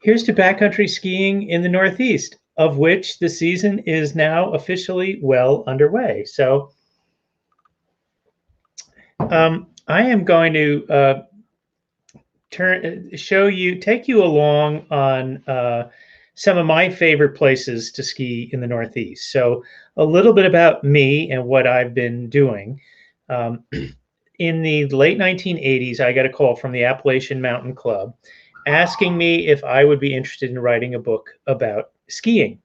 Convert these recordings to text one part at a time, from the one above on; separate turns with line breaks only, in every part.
Here's to backcountry skiing in the Northeast, of which the season is now officially well underway. So I am going to take you along on some of my favorite places to ski in the Northeast. So a little bit about me and what I've been doing. In the late 1980s, I got a call from the Appalachian Mountain Club asking me if I would be interested in writing a book about skiing.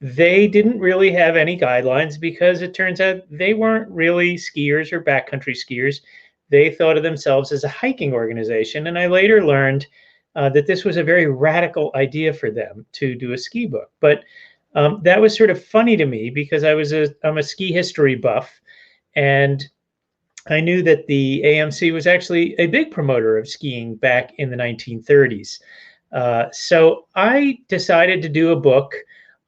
They didn't really have any guidelines because it turns out they weren't really skiers or backcountry skiers. They thought of themselves as a hiking organization. And I later learned that this was a very radical idea for them to do a ski book. But that was sort of funny to me because I'm a ski history buff, and I knew that the AMC was actually a big promoter of skiing back in the 1930s. So I decided to do a book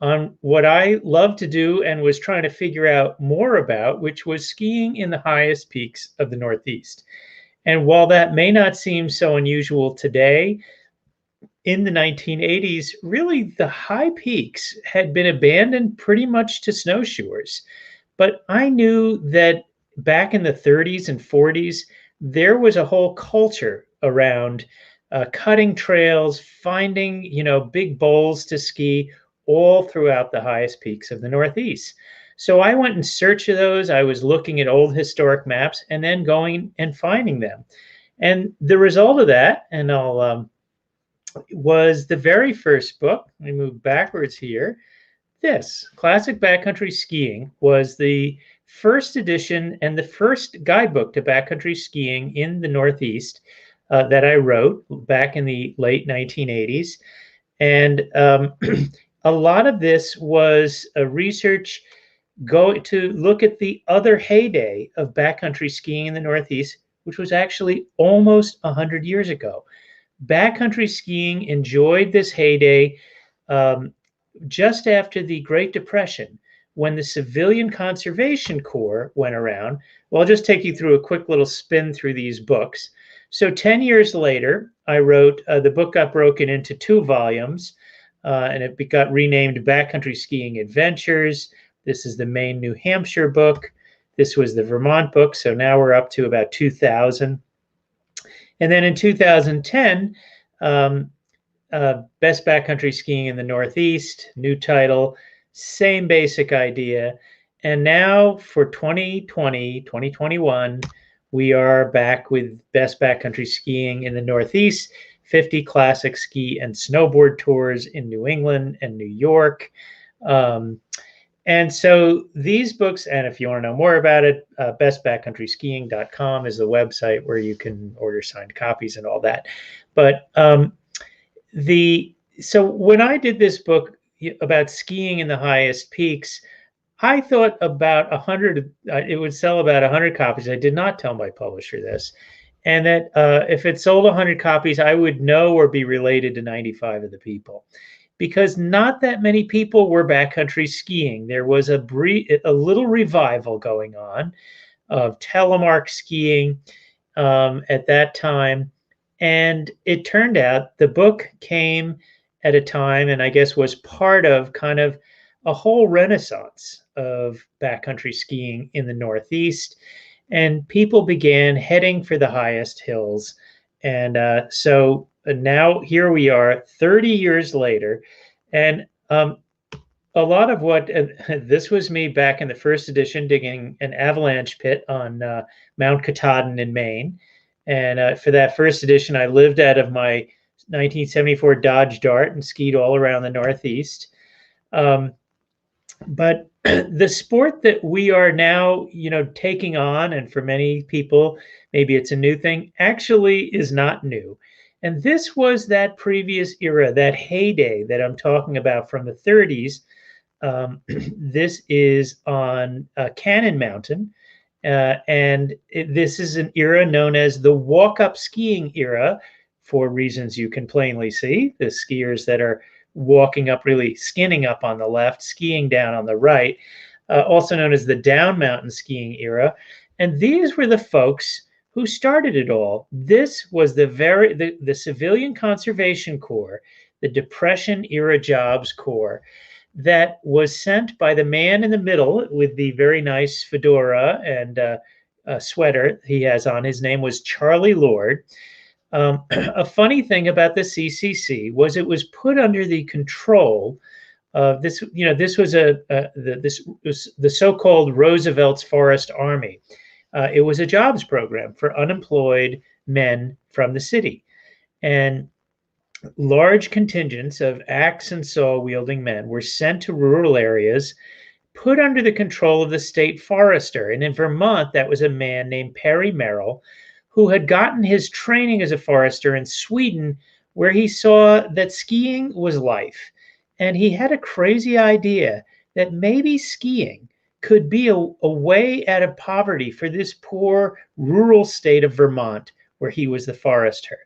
on what I love to do and was trying to figure out more about, which was skiing in the highest peaks of the Northeast. And while that may not seem so unusual today, in the 1980s, really the high peaks had been abandoned pretty much to snowshoers. But I knew that back in the 30s and 40s, there was a whole culture around cutting trails, finding, big bowls to ski all throughout the highest peaks of the Northeast. So I went in search of those. I was looking at old historic maps and then going and finding them. And the result of that, was the very first book. Let me move backwards here. This, Classic Backcountry Skiing, was the first edition and the first guidebook to backcountry skiing in the Northeast that I wrote back in the late 1980s. And a lot of this was a research to look at the other heyday of backcountry skiing in the Northeast, which was actually almost 100 years ago. Backcountry skiing enjoyed this heyday just after the Great Depression, when the Civilian Conservation Corps went around. Well, I'll just take you through a quick little spin through these books. So 10 years later, I wrote, the book got broken into 2 volumes, and it got renamed Backcountry Skiing Adventures. This is the Maine, New Hampshire book. This was the Vermont book, so now we're up to about 2,000. And then in 2010, Best Backcountry Skiing in the Northeast, new title, same basic idea. And now for 2021, we are back with Best Backcountry Skiing in the Northeast, 50 classic ski and snowboard tours in New England and New York. And so these books, and if you want to know more about it, bestbackcountryskiing.com is the website where you can order signed copies and all that. But so when I did this book about skiing in the highest peaks, I thought about 100, it would sell about 100 copies. I did not tell my publisher this. And that if it sold 100 copies, I would know or be related to 95 of the people, because not that many people were backcountry skiing. There was a little revival going on of telemark skiing at that time. And it turned out the book came at a time, and I guess was part of kind of a whole renaissance of backcountry skiing in the Northeast. And people began heading for the highest hills. And so now here we are 30 years later. And a lot of what this was me back in the first edition, digging an avalanche pit on Mount Katahdin in Maine. And for that first edition, I lived out of my 1974 Dodge Dart and skied all around the Northeast. But the sport that we are now, taking on, and for many people, maybe it's a new thing, actually is not new. And this was that previous era, that heyday that I'm talking about from the 30s. This is on Cannon Mountain. And this is an era known as the WalkUp Skiing Era, for reasons you can plainly see. The skiers that are walking up, really skinning up on the left, skiing down on the right, also known as the Down Mountain Skiing Era. And these were the folks who started it all. This was the Civilian Conservation Corps, the Depression era Jobs Corps, that was sent by the man in the middle with the very nice fedora and sweater he has on. His name was Charlie Lord. A funny thing about the CCC was it was put under the control of this. This was this was the so-called Roosevelt's Forest Army. It was a jobs program for unemployed men from the city, and large contingents of axe and saw wielding men were sent to rural areas, put under the control of the state forester. And in Vermont, that was a man named Perry Merrill, who had gotten his training as a forester in Sweden, where he saw that skiing was life. And he had a crazy idea that maybe skiing could be a way out of poverty for this poor rural state of Vermont, where he was the forester.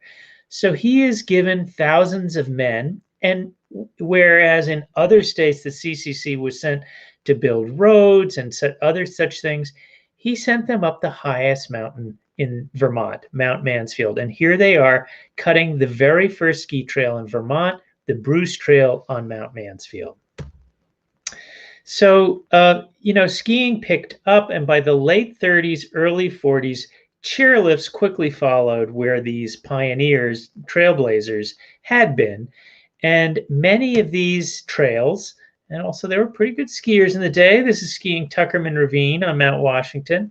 So he is given thousands of men, and whereas in other states the CCC was sent to build roads and other such things, he sent them up the highest mountain in Vermont, Mount Mansfield. And here they are cutting the very first ski trail in Vermont, the Bruce Trail on Mount Mansfield. So, skiing picked up, and by the late 30s, early 40s, chairlifts quickly followed where these pioneers, trailblazers, had been. And many of these trails, and also there were pretty good skiers in the day. This is skiing Tuckerman Ravine on Mount Washington.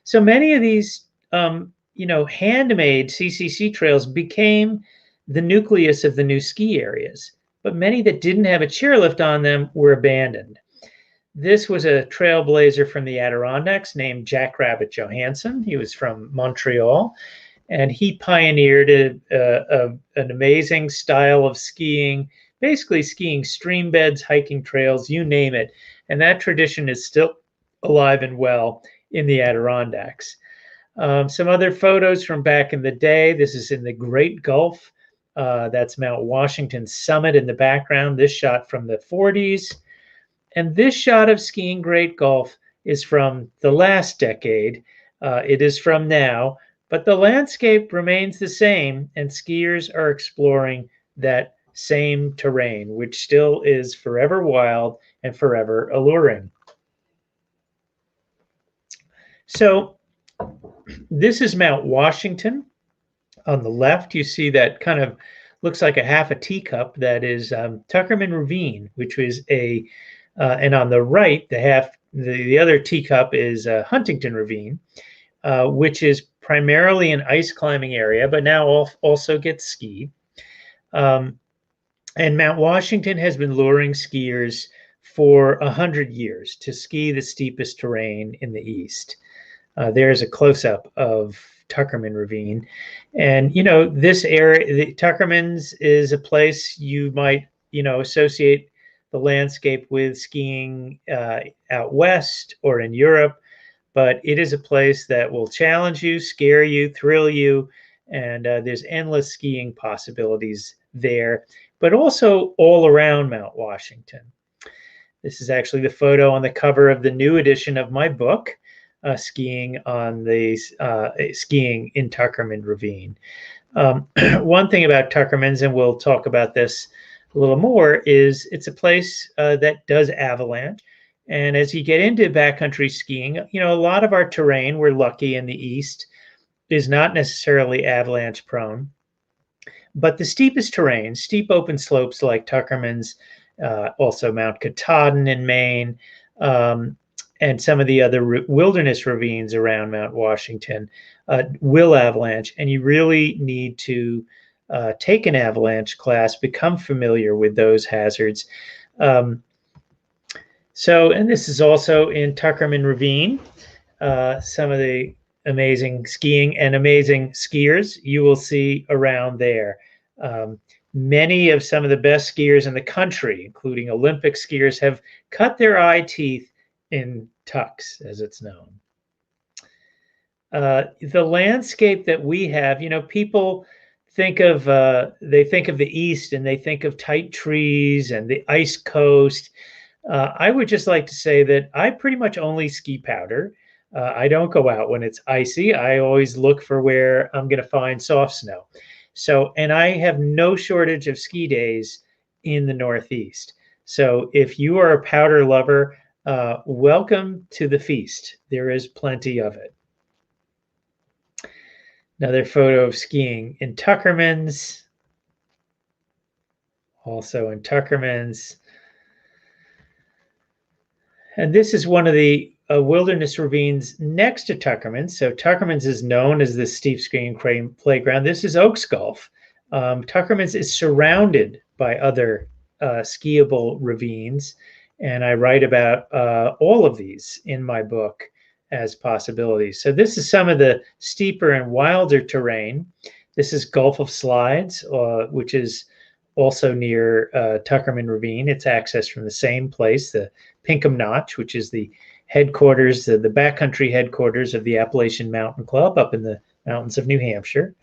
So many of these, handmade CCC trails became the nucleus of the new ski areas. But many that didn't have a chairlift on them were abandoned. This was a trailblazer from the Adirondacks named Jackrabbit Johansson. He was from Montreal, and he pioneered an amazing style of skiing, basically skiing stream beds, hiking trails, you name it. And that tradition is still alive and well in the Adirondacks. Some other photos from back in the day. This is in the Great Gulf. That's Mount Washington summit in the background. This shot from the 40s. And this shot of skiing Great Gulf is from the last decade. It is from now, but the landscape remains the same, and skiers are exploring that same terrain, which still is forever wild and forever alluring. So this is Mount Washington. On the left, you see that kind of looks like a half a teacup. That is Tuckerman Ravine, which was and on the right, the other teacup is Huntington Ravine, which is primarily an ice climbing area, but now also gets skied. And Mount Washington has been luring skiers for 100 years to ski the steepest terrain in the East. There's a close-up of Tuckerman Ravine. And, this area, the Tuckerman's is a place you might, associate the landscape with skiing out west or in Europe, but it is a place that will challenge you, scare you, thrill you, and there's endless skiing possibilities there, but also all around Mount Washington. This is actually the photo on the cover of the new edition of my book, Skiing in Tuckerman Ravine. One thing about Tuckerman's, and we'll talk about this a little more, is it's a place that does avalanche. And as you get into backcountry skiing, a lot of our terrain, we're lucky in the East, is not necessarily avalanche prone. But the steepest terrain, steep open slopes like Tuckerman's, also Mount Katahdin in Maine, and some of the other wilderness ravines around Mount Washington will avalanche. And you really need to take an avalanche class, become familiar with those hazards. And this is also in Tuckerman Ravine, some of the amazing skiing and amazing skiers you will see around there. Many of some of the best skiers in the country, including Olympic skiers, have cut their eye teeth in Tucks, as it's known. The landscape that we have, people think of the East and they think of tight trees and the ice coast. I would just like to say that I pretty much only ski powder. I don't go out when it's icy. I always look for where I'm going to find soft snow. So, and I have no shortage of ski days in the Northeast. So if you are a powder lover, welcome to the feast. There is plenty of it. Another photo of skiing in Tuckerman's, also in Tuckerman's. And this is one of the wilderness ravines next to Tuckerman's. So Tuckerman's is known as the steep skiing playground. This is Oaks Gulf. Tuckerman's is surrounded by other skiable ravines. And I write about all of these in my book as possibilities. So this is some of the steeper and wilder terrain. This is Gulf of Slides, which is also near Tuckerman Ravine. It's accessed from the same place, the Pinkham Notch, which is the headquarters, the backcountry headquarters of the Appalachian Mountain Club up in the mountains of New Hampshire.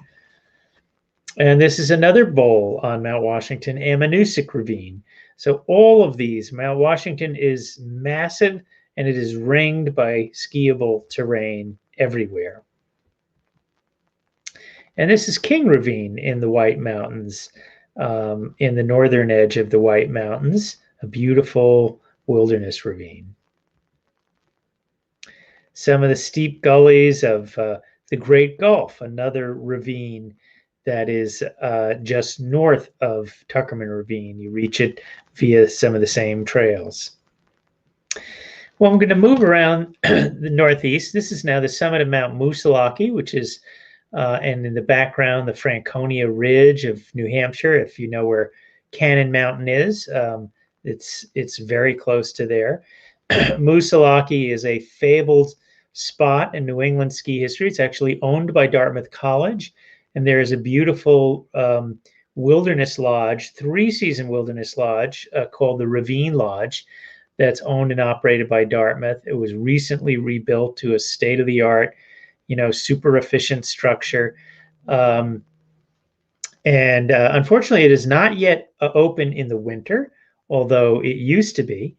And this is another bowl on Mount Washington, Ammonoosuc Ravine. So all of these, Mount Washington is massive and it is ringed by skiable terrain everywhere. And this is King Ravine in the White Mountains, in the northern edge of the White Mountains, a beautiful wilderness ravine. Some of the steep gullies of the Great Gulf, another ravine that is just north of Tuckerman Ravine. You reach it via some of the same trails. Well, I'm going to move around the Northeast. This is now the summit of Mount Moosilauke, which is, and in the background, the Franconia Ridge of New Hampshire. If you know where Cannon Mountain is, it's very close to there. Moosilauke is a fabled spot in New England ski history. It's actually owned by Dartmouth College, and there is a beautiful wilderness lodge, three-season wilderness lodge called the Ravine Lodge, that's owned and operated by Dartmouth. It was recently rebuilt to a state-of-the-art, super efficient structure. Unfortunately, it is not yet open in the winter, although it used to be.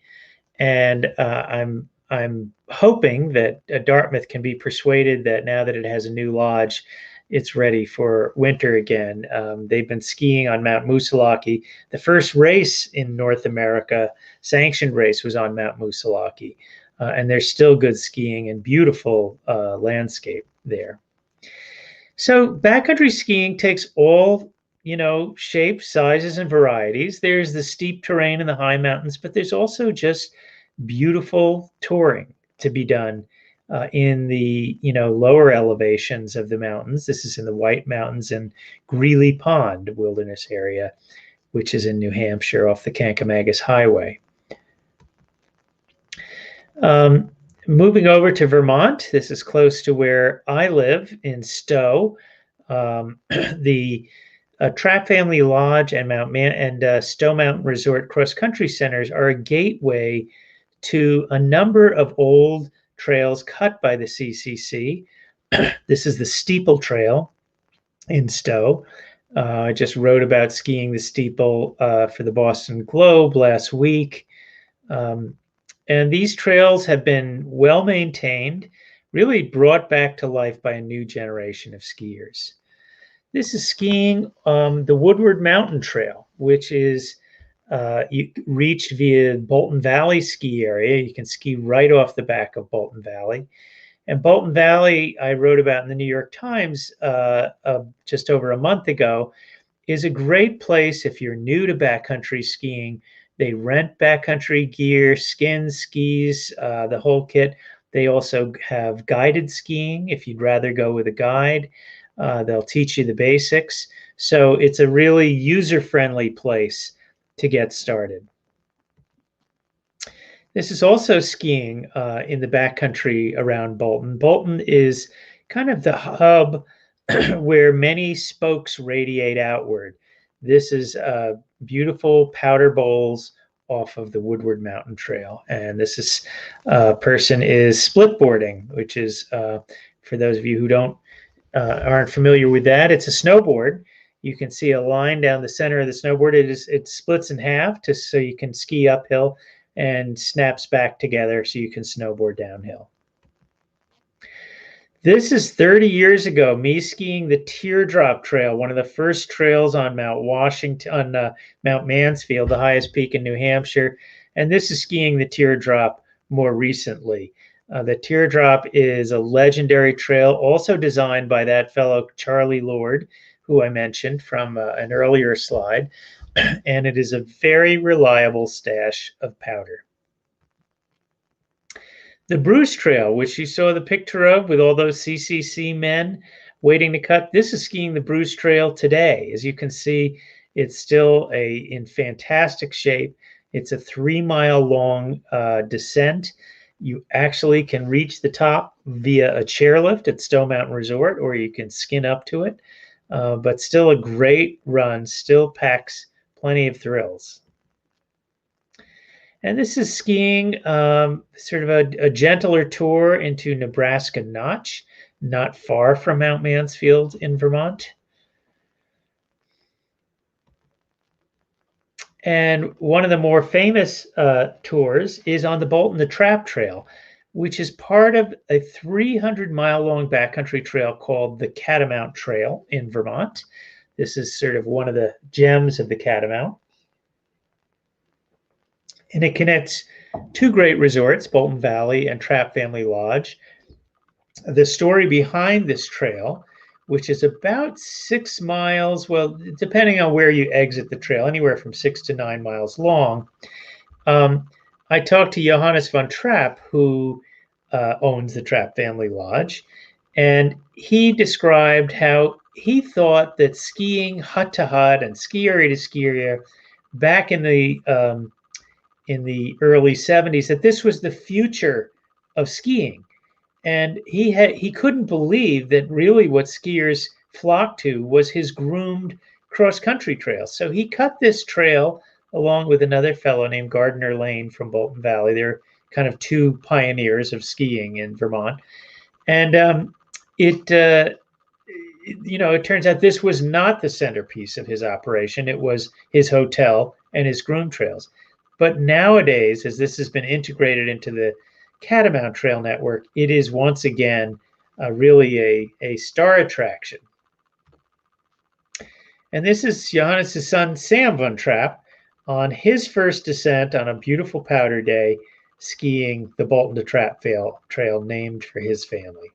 And I'm hoping that Dartmouth can be persuaded that now that it has a new lodge, it's ready for winter again. They've been skiing on Mount Moosilauke. The first race in North America, sanctioned race, was on Mount Moosilauke. And there's still good skiing and beautiful landscape there. So backcountry skiing takes all, shapes, sizes, and varieties. There's the steep terrain in the high mountains, but there's also just beautiful touring to be done in the lower elevations of the mountains. This is in the White Mountains and Greeley Pond Wilderness Area, which is in New Hampshire off the Kancamagus Highway. Moving over to Vermont, this is close to where I live in Stowe. The Trapp Family Lodge and Stowe Mountain Resort Cross Country Centers are a gateway to a number of old trails cut by the CCC. This is the Steeple Trail in Stowe. I just wrote about skiing the steeple for the Boston Globe last week. And these trails have been well maintained, really brought back to life by a new generation of skiers. This is skiing the Woodward Mountain Trail, which is reached via Bolton Valley ski area. You can ski right off the back of Bolton Valley. And Bolton Valley, I wrote about in the New York Times just over a month ago, is a great place if you're new to backcountry skiing. They rent backcountry gear, skins, skis, the whole kit. They also have guided skiing if you'd rather go with a guide. They'll teach you the basics. So it's a really user-friendly place to get started. This is also skiing in the backcountry around Bolton. Bolton is kind of the hub where many spokes radiate outward. This is beautiful powder bowls off of the Woodward Mountain Trail. And this person is splitboarding, which is, for those of you who aren't familiar with that, it's a snowboard. You can see a line down the center of the snowboard. It splits in half so you can ski uphill and snaps back together so you can snowboard downhill. This is 30 years ago, me skiing the Teardrop Trail, one of the first trails on Mount Washington, on Mount Mansfield, the highest peak in New Hampshire. And this is skiing the Teardrop more recently. The Teardrop is a legendary trail, also designed by that fellow Charlie Lord, who I mentioned from an earlier slide. And it is a very reliable stash of powder. The Bruce Trail, which you saw the picture of with all those CCC men waiting to cut, this is skiing the Bruce Trail today. As you can see, it's still in fantastic shape. It's a 3-mile long descent. You actually can reach the top via a chairlift at Stone Mountain Resort, or you can skin up to it. But still a great run, still packs plenty of thrills. And this is skiing sort of a gentler tour into Nebraska Notch, not far from Mount Mansfield in Vermont. And one of the more famous tours is on the Bolton the Trap Trail, which is part of a 300-mile-long backcountry trail called the Catamount Trail in Vermont. This is sort of one of the gems of the Catamount. And it connects two great resorts, Bolton Valley and Trap Family Lodge. The story behind this trail, which is about 6 miles, well, depending on where you exit the trail, anywhere from 6 to 9 miles long. I talked to Johannes von Trapp, who owns the Trap Family Lodge, and he described how he thought that skiing hut to hut and ski area to ski area back in the early 70s, that this was the future of skiing. And he couldn't believe that really what skiers flocked to was his groomed cross-country trail. So he cut this trail along with another fellow named Gardner Lane from Bolton Valley. They're kind of two pioneers of skiing in Vermont. And it turns out this was not the centerpiece of his operation. It was his hotel and his groom trails. But nowadays, as this has been integrated into the Catamount Trail Network, it is once again really a star attraction. And this is Johannes' son, Sam von Trapp, on his first descent on a beautiful powder day, skiing the Bolton to Trap Trail named for his family.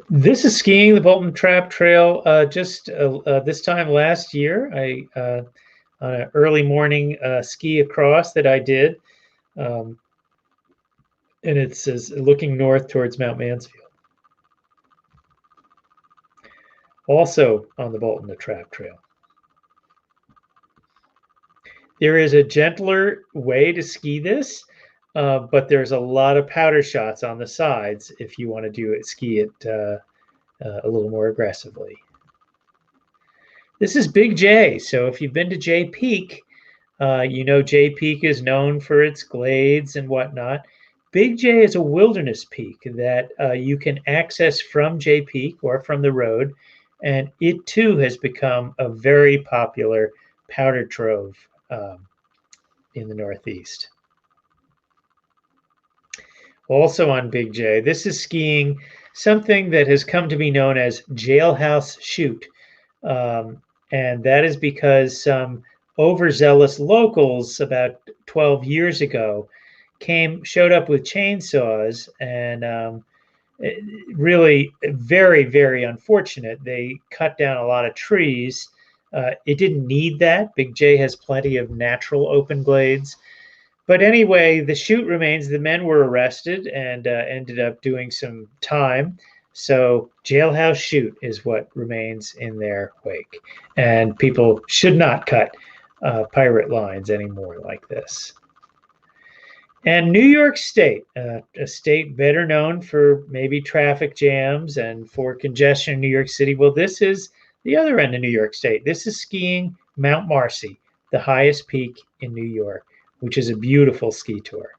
This is skiing the Bolton Trap Trail just this time last year. On an early morning ski across that I did. And it says looking north towards Mount Mansfield. Also on the Bolton to Trap Trail. There is a gentler way to ski this, but there's a lot of powder shots on the sides if you want to ski it a little more aggressively. This is Big J. So if you've been to Jay Peak, you know Jay Peak is known for its glades and whatnot. Big J is a wilderness peak that you can access from Jay Peak or from the road, and it too has become a very popular powder trove in the Northeast. Also on Big J, this is skiing something that has come to be known as Jailhouse Chute. And that is because some overzealous locals about 12 years ago showed up with chainsaws, and really very, very unfortunate. They cut down a lot of trees. It didn't need that. Big J has plenty of natural open glades. But anyway, the chute remains. The men were arrested and ended up doing some time. So Jailhouse Chute is what remains in their wake. And people should not cut pirate lines anymore like this. And New York State, a state better known for maybe traffic jams and for congestion in New York City. Well, this is the other end of New York State. This is skiing Mount Marcy, the highest peak in New York, which is a beautiful ski tour.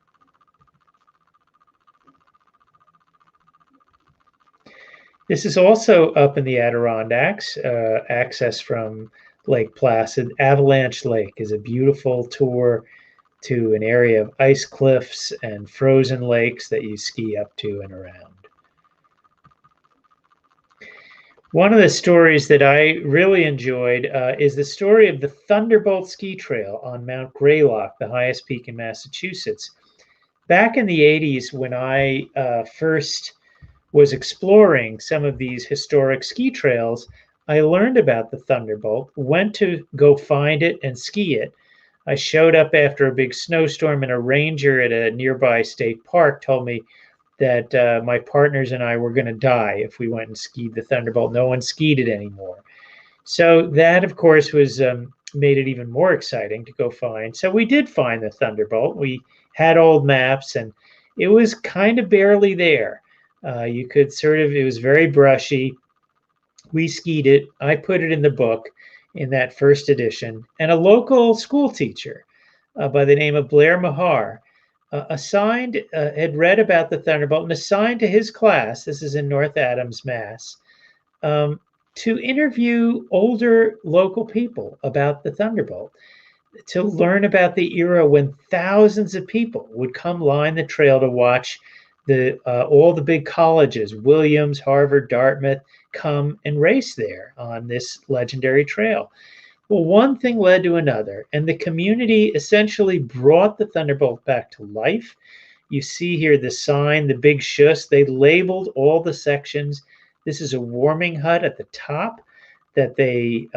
This is also up in the Adirondacks, access from Lake Placid. Avalanche Lake is a beautiful tour to an area of ice cliffs and frozen lakes that you ski up to and around. One of the stories that I really enjoyed is the story of the Thunderbolt ski trail on Mount Greylock, the highest peak in Massachusetts. Back in the 80s, when I first was exploring some of these historic ski trails, I learned about the Thunderbolt, went to go find it and ski it. I showed up after a big snowstorm, and a ranger at a nearby state park told me that my partners and I were going to die if we went and skied the Thunderbolt. No one skied it anymore. So that, of course, was made it even more exciting to go find. So we did find the Thunderbolt. We had old maps, and it was kind of barely there. You could sort of, it was very brushy. We skied it. I put it in the book in that first edition. And a local school teacher by the name of Blair Mahar had read about the Thunderbolt and assigned to his class, this is in North Adams, Mass, to interview older local people about the Thunderbolt, to learn about the era when thousands of people would come line the trail to watch all the big colleges, Williams, Harvard, Dartmouth, come and race there on this legendary trail. Well, one thing led to another, and the community essentially brought the Thunderbolt back to life. You see here the sign, the big shush. They labeled all the sections. This is a warming hut at the top that they,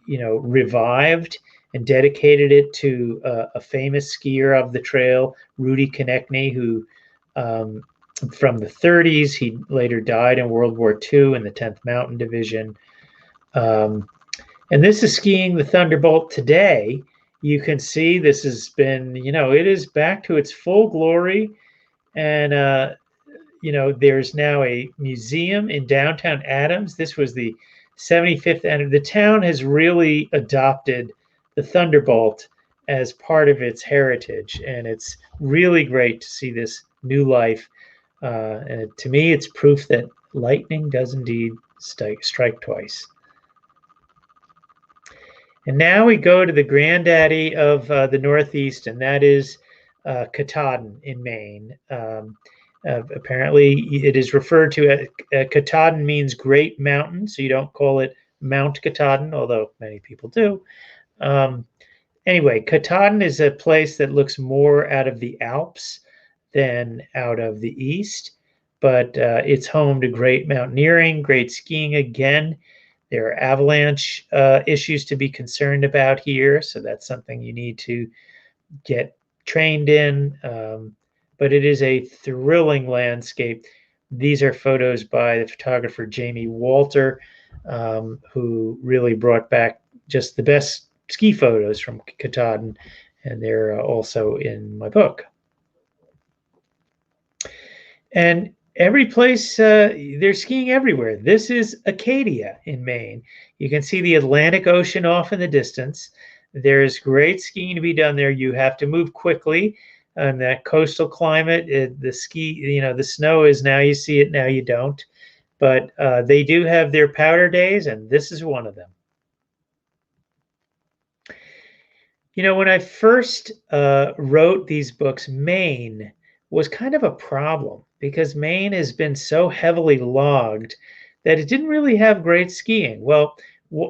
revived and dedicated it to a famous skier of the trail, Rudy Konechny, who from the 30s, he later died in World War II in the 10th Mountain Division. And this is skiing the Thunderbolt today. You can see this has been, it is back to its full glory. And, there's now a museum in downtown Adams. This was the 75th anniversary. The town has really adopted the Thunderbolt as part of its heritage. And it's really great to see this new life. And to me, it's proof that lightning does indeed strike twice. And now we go to the granddaddy of the Northeast, and that is Katahdin in Maine. Apparently, it is referred to as Katahdin means great mountain, so you don't call it Mount Katahdin, although many people do. Anyway, Katahdin is a place that looks more out of the Alps than out of the east, but it's home to great mountaineering, great skiing again. There are avalanche issues to be concerned about here, so that's something you need to get trained in. But it is a thrilling landscape. These are photos by the photographer Jamie Walter, who really brought back just the best ski photos from Katahdin, and they're also in my book. And every place, they're skiing everywhere. This is Acadia in Maine. You can see the Atlantic Ocean off in the distance. There's great skiing to be done there. You have to move quickly. And that coastal climate, the snow is now you see it, now you don't. But they do have their powder days, and this is one of them. When I first wrote these books, Maine was kind of a problem because Maine has been so heavily logged that it didn't really have great skiing. Well,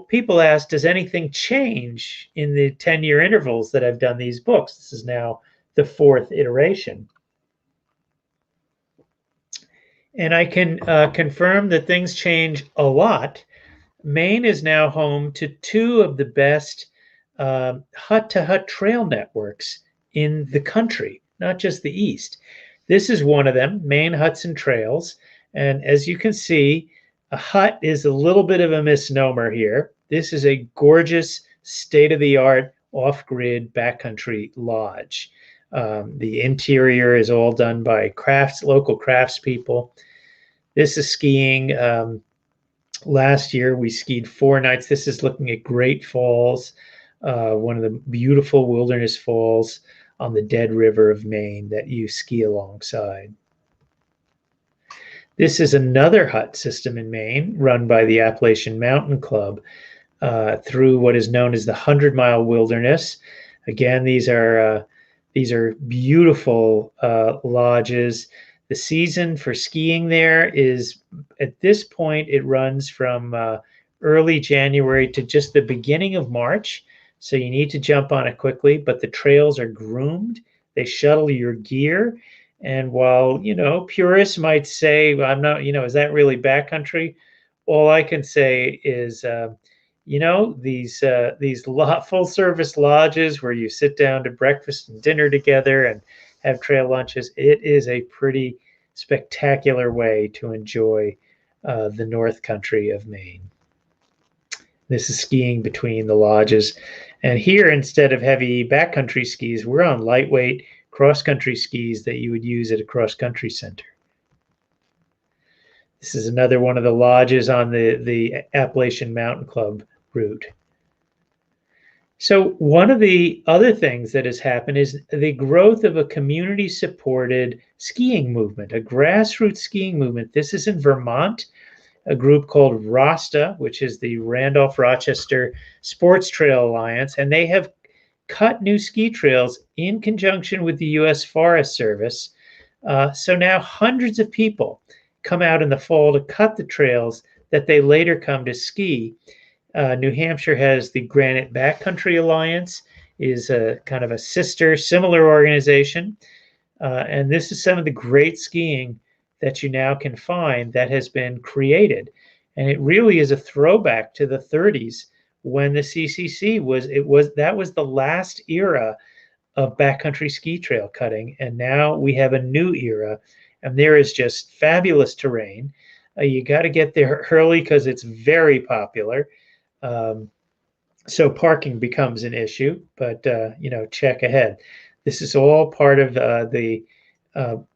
people ask, does anything change in the 10-year intervals that I've done these books? This is now the 4th iteration. And I can confirm that things change a lot. Maine is now home to 2 of the best hut-to-hut trail networks in the country, not just the East. This is one of them, Maine Huts and Trails. And as you can see, a hut is a little bit of a misnomer here. This is a gorgeous, state-of-the-art, off-grid backcountry lodge. The interior is all done by local craftspeople. This is skiing. Last year, we skied 4 nights. This is looking at Great Falls, one of the beautiful wilderness falls on the Dead River of Maine that you ski alongside. This is another hut system in Maine run by the Appalachian Mountain Club through what is known as the 100-Mile Wilderness. Again, these are These are beautiful lodges. The season for skiing there is, at this point, it runs from early January to just the beginning of March. So you need to jump on it quickly, but the trails are groomed. They shuttle your gear. And while, purists might say, well, I'm not, is that really backcountry? All I can say is, these full service lodges where you sit down to breakfast and dinner together and have trail lunches, it is a pretty spectacular way to enjoy the North Country of Maine. This is skiing between the lodges. And here, instead of heavy backcountry skis, we're on lightweight cross-country skis that you would use at a cross-country center. This is another one of the lodges on the Appalachian Mountain Club route. So one of the other things that has happened is the growth of a community-supported skiing movement, a grassroots skiing movement. This is in Vermont, a group called RASTA, which is the Randolph-Rochester Sports Trail Alliance, and they have cut new ski trails in conjunction with the U.S. Forest Service. So now hundreds of people come out in the fall to cut the trails that they later come to ski. New Hampshire has the Granite Backcountry Alliance, is a kind of a similar organization. And this is some of the great skiing that you now can find that has been created. And it really is a throwback to the 30s when the CCC that was the last era of backcountry ski trail cutting. And now we have a new era, and there is just fabulous terrain. You got to get there early because it's very popular. So parking becomes an issue, but check ahead. This is all part of the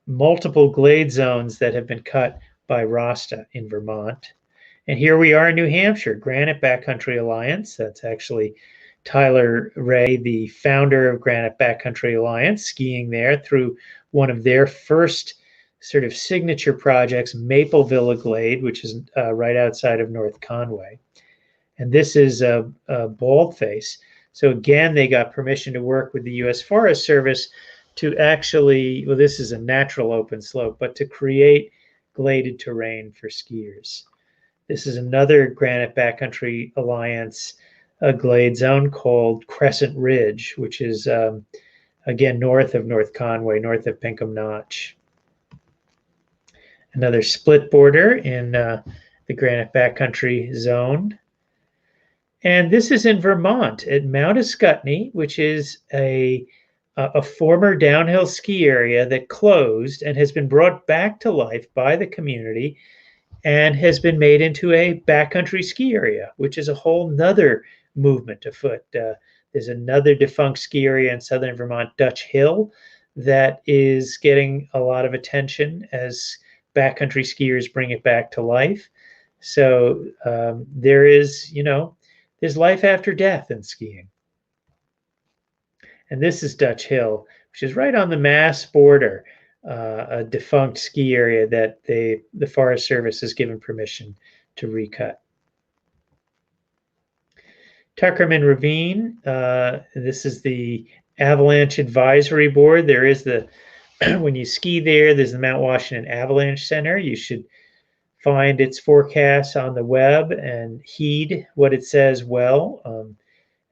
multiple glade zones that have been cut by RASTA in Vermont. And here we are in New Hampshire, Granite Backcountry Alliance. That's actually Tyler Ray, the founder of Granite Backcountry Alliance, skiing there through one of their first sort of signature projects, Mapleville Glade, which is right outside of North Conway. And this is a Baldface. So again, they got permission to work with the U.S. Forest Service to actually, well, this is a natural open slope, but to create gladed terrain for skiers. This is another Granite Backcountry Alliance glade zone called Crescent Ridge, which is, again, north of North Conway, north of Pinkham Notch. Another split border in the Granite Backcountry zone. And this is in Vermont at Mount Ascutney, which is a former downhill ski area that closed and has been brought back to life by the community and has been made into a backcountry ski area, which is a whole nother movement afoot. There's another defunct ski area in southern Vermont, Dutch Hill, that is getting a lot of attention as backcountry skiers bring it back to life. So there's life after death in skiing. And this is Dutch Hill, which is right on the Mass border, a defunct ski area that the Forest Service has given permission to recut. Tuckerman Ravine, this is the Avalanche Advisory Board. There is when you ski there's the Mount Washington Avalanche Center. You should find its forecasts on the web and heed what it says well.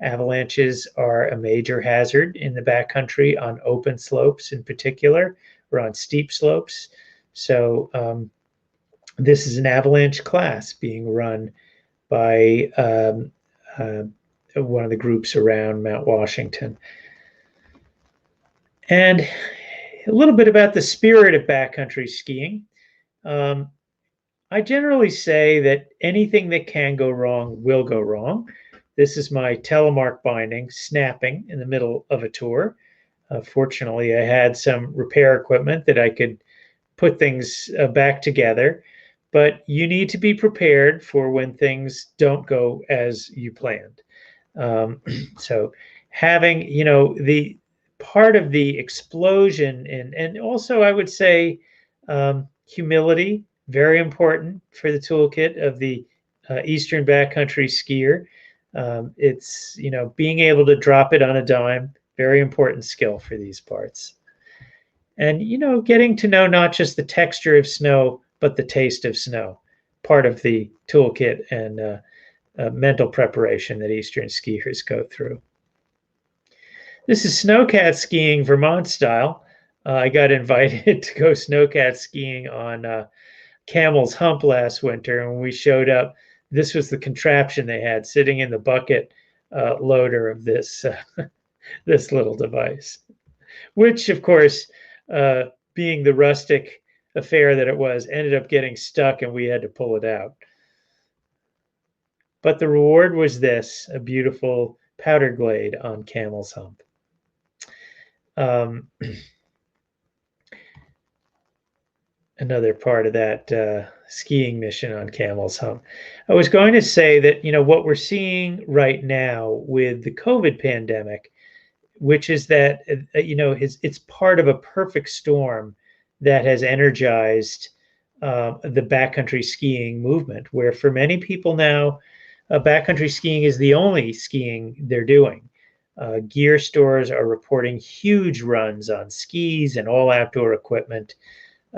Avalanches are a major hazard in the backcountry on open slopes in particular, or on steep slopes. So this is an avalanche class being run by one of the groups around Mount Washington. And a little bit about the spirit of backcountry skiing. I generally say that anything that can go wrong will go wrong. This is my telemark binding snapping in the middle of a tour. Fortunately, I had some repair equipment that I could put things back together, but you need to be prepared for when things don't go as you planned. So having, the part of the explosion and also I would say humility, very important for the toolkit of the Eastern backcountry skier. It's, being able to drop it on a dime, Very important skill for these parts. And, getting to know not just the texture of snow, but the taste of snow, part of the toolkit and mental preparation that Eastern skiers go through. This is snowcat skiing Vermont style. I got invited to go snowcat skiing on Camel's Hump last winter, and when we showed up, this was the contraption they had sitting in the bucket loader of this this little device, which, of course, being the rustic affair that it was, ended up getting stuck, and we had to pull it out. But the reward was this: a beautiful powder glade on Camel's Hump. Another part of that skiing mission on Camel's Hump. I was going to say that, what we're seeing right now with the COVID pandemic, which is that, it's part of a perfect storm that has energized the backcountry skiing movement, where for many people now, backcountry skiing is the only skiing they're doing. Gear stores are reporting huge runs on skis and all outdoor equipment.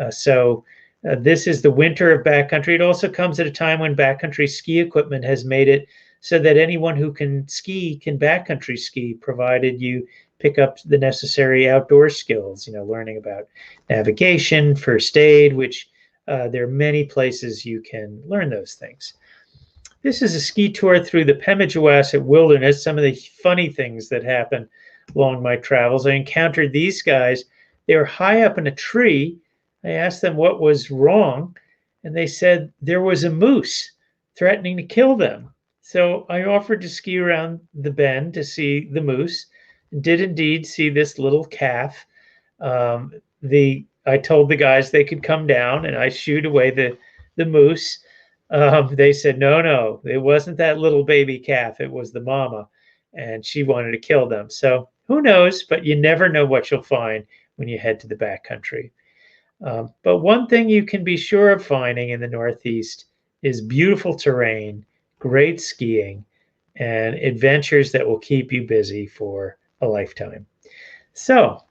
So this is the winter of backcountry. It also comes at a time when backcountry ski equipment has made it so that anyone who can ski can backcountry ski, provided you pick up the necessary outdoor skills, learning about navigation, first aid, which there are many places you can learn those things. This is a ski tour through the Pemigewasset Wilderness. Some of the funny things that happened along my travels. I encountered these guys. They were high up in a tree. I asked them what was wrong, and they said there was a moose threatening to kill them. So I offered to ski around the bend to see the moose, and did indeed see this little calf. I told the guys they could come down, and I shooed away the moose. They said, no, it wasn't that little baby calf. It was the mama, and she wanted to kill them. So who knows, but you never know what you'll find when you head to the backcountry. But one thing you can be sure of finding in the Northeast is beautiful terrain, great skiing, and adventures that will keep you busy for a lifetime. So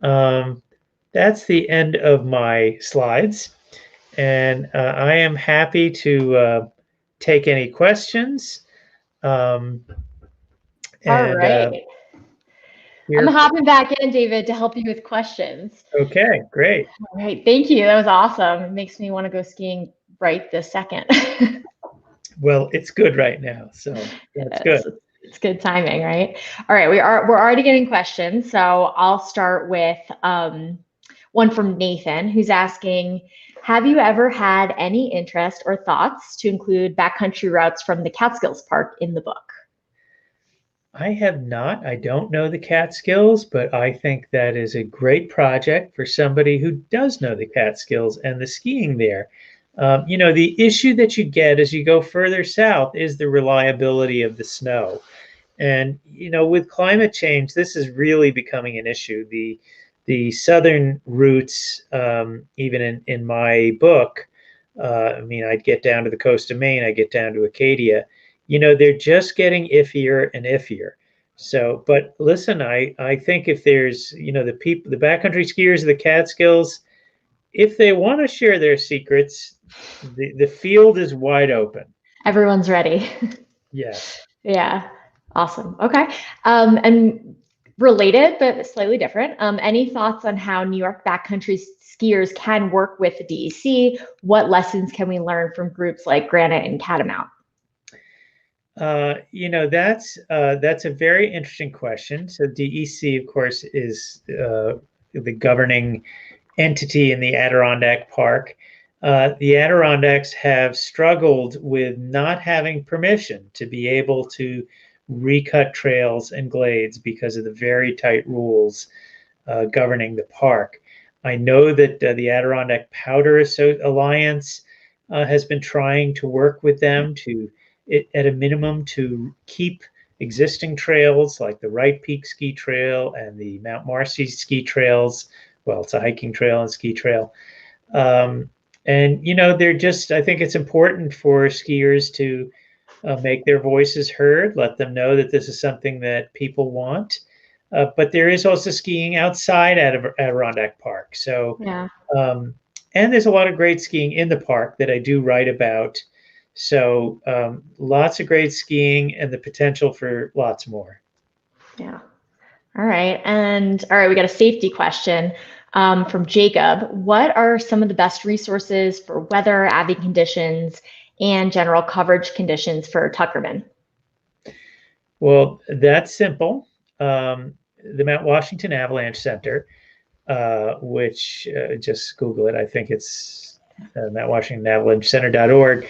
that's the end of my slides. And I am happy to take any questions.
All right. I'm hopping back in, David, to help you with questions.
Okay, great.
All right, thank you. That was awesome. It makes me want to go skiing right this second.
Well, it's good right now, so that's good.
It's good timing, right? All right, we're already getting questions, so I'll start with one from Nathan, who's asking, have you ever had any interest or thoughts to include backcountry routes from the Catskills Park in the book?
I have not. I don't know the Catskills, but I think that is a great project for somebody who does know the Catskills and the skiing there. The issue that you get as you go further south is the reliability of the snow. And, with climate change, this is really becoming an issue. The southern routes, even in my book, I'd get down to the coast of Maine, I get down to Acadia, they're just getting iffier and iffier. So, but listen, I think if there's, the backcountry skiers of the Catskills, if they want to share their secrets, the field is wide open.
Everyone's ready.
Yes.
Yeah. Awesome. Okay. And related, but slightly different. Any thoughts on how New York backcountry skiers can work with the DEC? What lessons can we learn from groups like Granite and Catamount?
That's a very interesting question. So DEC, of course, is the governing entity in the Adirondack Park. The Adirondacks have struggled with not having permission to be able to recut trails and glades because of the very tight rules governing the park. I know that the Adirondack Powder Alliance has been trying to work with them at a minimum to keep existing trails like the Wright Peak Ski Trail and the Mount Marcy Ski Trails. Well, it's a hiking trail and ski trail. And, I think it's important for skiers to make their voices heard, let them know that this is something that people want. but there is also skiing outside at Adirondack Park. So,
Yeah.
and there's a lot of great skiing in the park that I do write about. So, lots of great skiing and the potential for lots more.
Yeah. All right. And all right, we got a safety question from Jacob. What are some of the best resources for weather, avian conditions, and general coverage conditions for Tuckerman?
Well, that's simple. The Mount Washington Avalanche Center, which just Google it. I think it's Mount Washington Avalanche Center.org,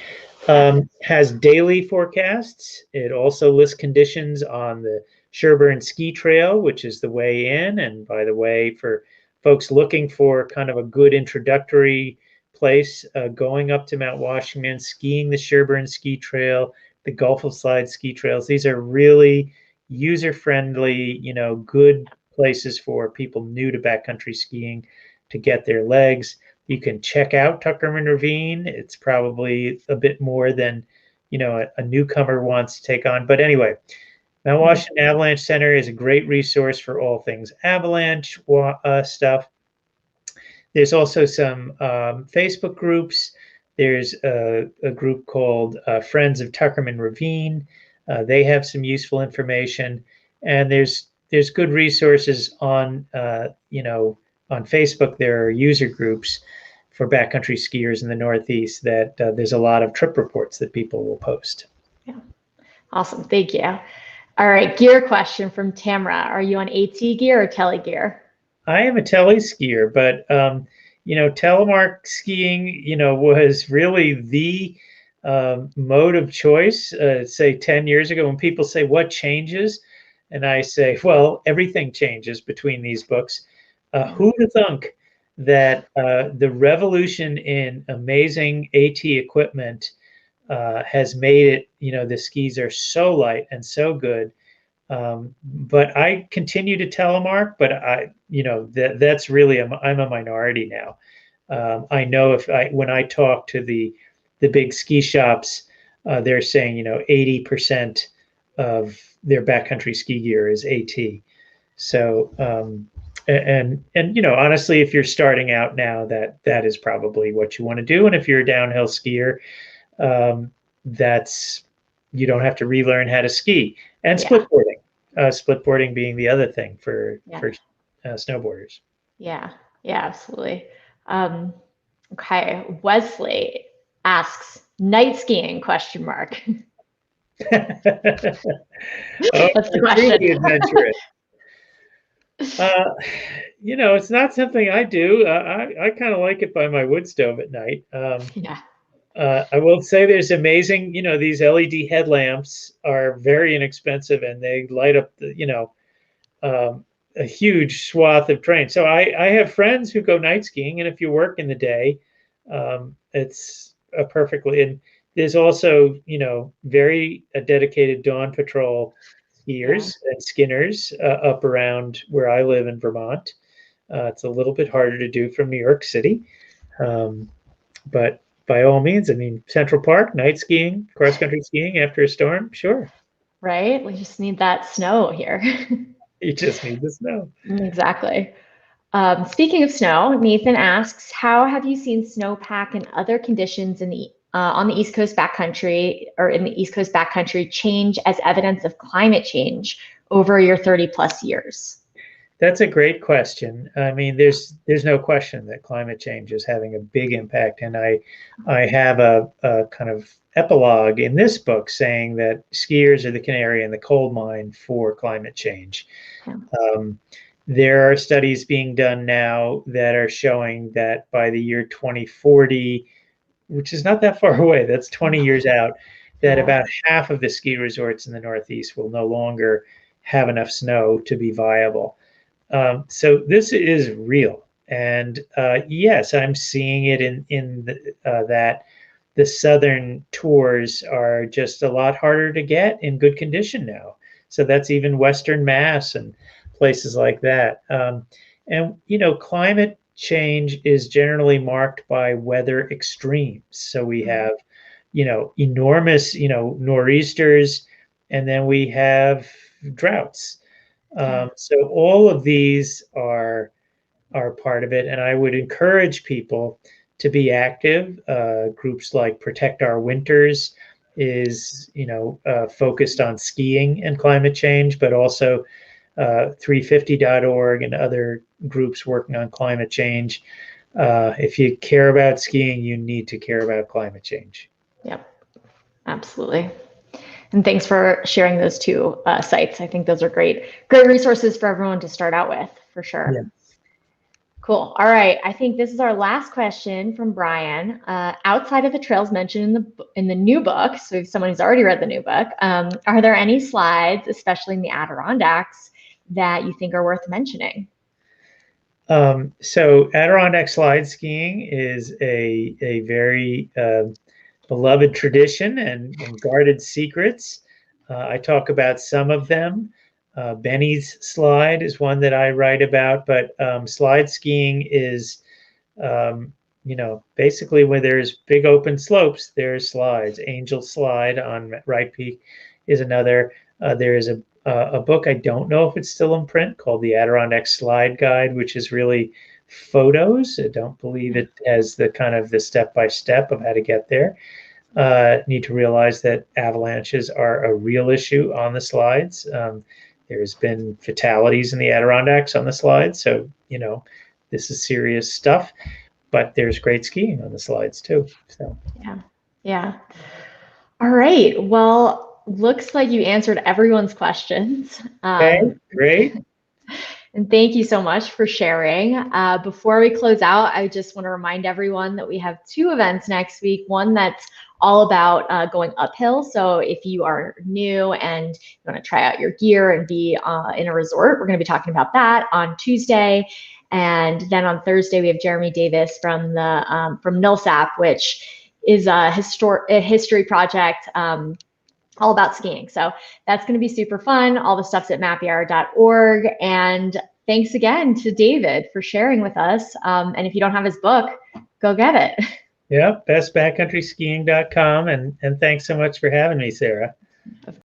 has daily forecasts. It also lists conditions on the Sherburne Ski Trail, which is the way in. And by the way, for folks looking for kind of a good introductory place going up to Mount Washington, skiing the Sherburne Ski Trail, the Gulf of Slides ski trails, these are really user-friendly, good places for people new to backcountry skiing to get their legs. You can check out Tuckerman Ravine. It's probably a bit more than, a newcomer wants to take on. But anyway, Mount Washington Avalanche Center is a great resource for all things avalanche stuff. There's also some Facebook groups. There's a group called Friends of Tuckerman Ravine. They have some useful information, and there's good resources on on Facebook. There are user groups for backcountry skiers in the Northeast that there's a lot of trip reports that people will post.
Yeah, awesome, thank you. All right, gear question from Tamara. Are you on AT gear or tele gear?
I am a tele skier, but telemark skiing, was really the mode of choice, say 10 years ago, when people say, what changes? And I say, well, everything changes between these books. Who would thunk that the revolution in amazing AT equipment has made it, the skis are so light and so good. But I continue to telemark, but that's really, I'm a minority now. I know when I talk to the big ski shops, they're saying 80% of their backcountry ski gear is AT. So and honestly, if you're starting out now, that is probably what you want to do. And if you're a downhill skier, that's you don't have to relearn how to ski. And splitboarding, splitboarding being the other thing for snowboarders.
Yeah, absolutely. Okay, Wesley asks, night skiing, question mark. That's the question.
Really adventurous. It's not something I do. I kind of like it by my wood stove at night. I will say there's amazing, these LED headlamps are very inexpensive and they light up a huge swath of terrain. So I have friends who go night skiing, and if you work in the day, it's perfectly. And there's also, very dedicated dawn patrol skiers and skinners up around where I live in Vermont. It's a little bit harder to do from New York City, but by all means, I mean, Central Park, night skiing, cross-country skiing after a storm, sure.
Right? We just need that snow here.
You just need the snow.
Exactly. Speaking of snow, Nathan asks, how have you seen snowpack and other conditions on the East Coast backcountry or in the East Coast backcountry change as evidence of climate change over your 30 plus years?
That's a great question. I mean, there's no question that climate change is having a big impact, and I have a kind of epilogue in this book saying that skiers are the canary in the coal mine for climate change. There are studies being done now that are showing that by the year 2040, which is not that far away, that's 20 years out, that about half of the ski resorts in the Northeast will no longer have enough snow to be viable. So this is real, and yes, I'm seeing it in that the southern tours are just a lot harder to get in good condition now. So that's even Western Mass and places like that. And climate change is generally marked by weather extremes. So we have enormous nor'easters, and then we have droughts. So all of these are part of it, and I would encourage people to be active. Groups like Protect Our Winters is focused on skiing and climate change, but also 350.org and other groups working on climate change. If you care about skiing, you need to care about climate change.
Yep, absolutely. And thanks for sharing those two sites. I think those are great resources for everyone to start out with, for sure.
Yeah.
Cool. All right. I think this is our last question from Brian. Outside of the trails mentioned in the new book, so if someone who's already read the new book, are there any slides, especially in the Adirondacks, that you think are worth mentioning?
So Adirondack slide skiing is a very beloved tradition and guarded secrets. I talk about some of them. Benny's slide is one that I write about, but slide skiing is, basically where there's big open slopes, there's slides. Angel Slide on Wright Peak is another. There is a book, I don't know if it's still in print, called the Adirondack Slide Guide, which is really photos. I don't believe it has the kind of the step-by-step of how to get there. Need to realize that avalanches are a real issue on the slides. There's been fatalities in the Adirondacks on the slides, so this is serious stuff. But there's great skiing on the slides too. So
yeah. All right. Well, looks like you answered everyone's questions.
Okay, great.
And thank you so much for sharing. Before we close out, I just want to remind everyone that we have 2 events next week. One that's all about going uphill. So if you are new and you want to try out your gear and be in a resort, we're going to be talking about that on Tuesday. And then on Thursday, we have Jeremy Davis from the from NILSAP, which is a history project all about skiing. So that's going to be super fun. All the stuff's at mapyara.org. And thanks again to David for sharing with us. And if you don't have his book, go get it.
Yeah, bestbackcountryskiing.com. And thanks so much for having me, Sarah.